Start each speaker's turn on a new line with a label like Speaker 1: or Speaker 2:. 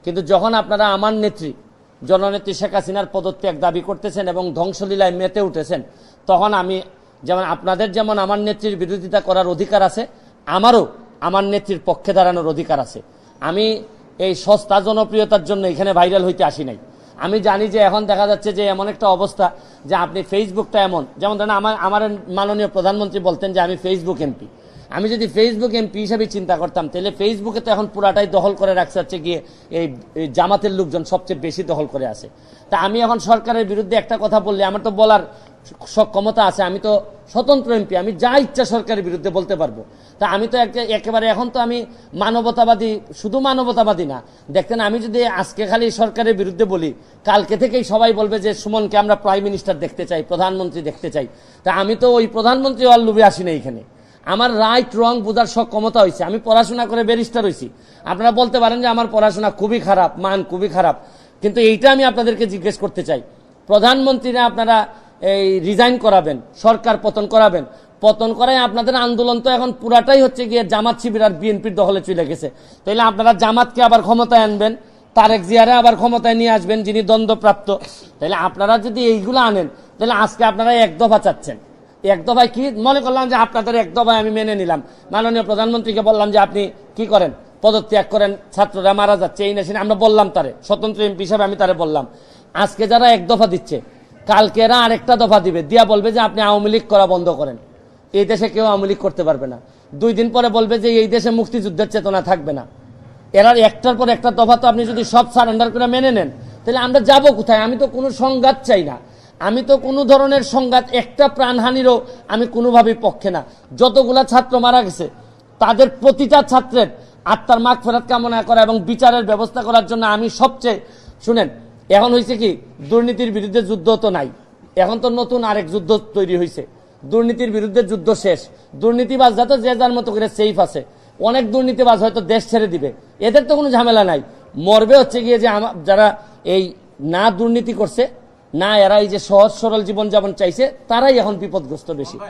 Speaker 1: কিন্তু যখন আপনারা আমার নেত্রী জননেত্রী শেখ হাসিনার পদত্যাগ দাবি করতেছেন এবং ধ্বংসলীলায় মেতে উঠেছেন, তখন আমি যেমন আপনাদের যেমন আমার নেত্রীর বিরোধিতা করার অধিকার আছে, আমারও আমার নেত্রীর পক্ষে দাঁড়ানোর অধিকার আছে। আমি এই সস্তা জনপ্রিয়তার জন্য এখানে ভাইরাল হইতে আসি নাই। আমি জানি যে এখন দেখা যাচ্ছে যে এমন একটা অবস্থা যে আপনি ফেসবুকটা এমন, যেমন ধরেন আমার মাননীয় প্রধানমন্ত্রী বলতেন যে আমি ফেসবুক এমপি। আমি যদি ফেসবুক এমপি হিসাবে চিন্তা করতাম, তাহলে ফেসবুকে তো এখন পুরাটাই দখল করে রাখছে হচ্ছে গিয়ে এই জামাতের লোকজন সবচেয়ে বেশি দখল করে আছে। তা আমি এখন সরকারের বিরুদ্ধে একটা কথা বললে আমার তো বলার ক্ষমতা আছে, আমি তো স্বতন্ত্র এমপি, আমি যা ইচ্ছা সরকারের বিরুদ্ধে বলতে পারবো। তা আমি তো একেবারে এখন তো আমি মানবতাবাদী, শুধু মানবতাবাদী না, দেখতেন আমি যদি আজকে খালি সরকারের বিরুদ্ধে বলি, কালকে থেকেই সবাই বলবে যে সুমনকে আমরা প্রাইম মিনিস্টার দেখতে চাই, প্রধানমন্ত্রী দেখতে চাই। তা আমি তো ওই প্রধানমন্ত্রী হওয়ার লোভে আসি না এখানে। আমার রাইট রং বোঝার ক্ষমতা হয়েছে, আমি পড়াশোনা করে ব্যারিস্টার হয়েছি। আপনারা বলতে পারেন যে আমার পড়াশোনা খুবই খারাপ, মান খুবই খারাপ, কিন্তু এইটা আমি আপনাদেরকে জিজ্ঞেস করতে চাই, প্রধানমন্ত্রীরা আপনারা এই রিজাইন করাবেন, সরকার পতন করাবেন, পতন করাই আপনাদের আন্দোলন তো এখন পুরাটাই হচ্ছে গিয়ে জামাত শিবির আর বিএনপির দখলে চলে গেছে। তাহলে আপনারা জামাতকে আবার ক্ষমতায় আনবেন, তারেক জিয়ারে আবার ক্ষমতায় নিয়ে আসবেন যিনি দ্বন্দ্বপ্রাপ্ত। তাহলে আপনারা যদি এইগুলো আনেন, তাহলে আজকে আপনারা এক দফা চাচ্ছেন। এক দফায় কি মনে করলাম যে আপনাদের এক দফায় আমি মেনে নিলাম, মাননীয় প্রধানমন্ত্রীকে বললাম যে আপনি কি করেন, পদত্যাগ করেন, ছাত্ররা মারা যাচ্ছে এই নেশিনে, আমরা বললাম তারে, স্বতন্ত্র এমপি হিসাবে আমি তারে বললাম। আজকে যারা এক দফা দিচ্ছে, কালকে এরা আরেকটা দফা দিবে, দিয়া বলবে যে আপনি আওয়ামী লীগ করা বন্ধ করেন, এই দেশে কেউ আওয়ামী লীগ করতে পারবে না। 2 দিন পরে বলবে যে এই দেশে মুক্তিযুদ্ধের চেতনা থাকবে না। এরা একটার পর একটা দফা তো আপনি যদি সব সারেন্ডার করে মেনে নেন, তাহলে আমরা যাব কোথায়? আমি তো কোনো সংঘাত চাই না, আমি তো কোনো ধরনের সংঘাত, একটা প্রাণহানিরও আমি কোনোভাবেই পক্ষে না। যতগুলা ছাত্র মারা গেছে তাদের প্রতিটা ছাত্রের আত্মার মাগফিরাত কামনা করা এবং বিচারের ব্যবস্থা করার জন্য আমি সবচেয়ে, শুনেন এখন হয়েছে কি, দুর্নীতির বিরুদ্ধে যুদ্ধ তো নাই, এখন তো নতুন আরেক যুদ্ধ তৈরি হয়েছে। দুর্নীতির বিরুদ্ধে যুদ্ধ শেষ, দুর্নীতিবাজ যাতে যে যার মতো করে সেফ আছে, অনেক দুর্নীতিবাজ হয়তো দেশ ছেড়ে দিবে, এদের তো কোনো ঝামেলা নাই। মরবে হচ্ছে গিয়ে যে যারা এই না দুর্নীতি করছে, না এরা এই যে সহজ সরল জীবনযাপন চাইছে, তারাই এখন বিপদগ্রস্ত বেশি।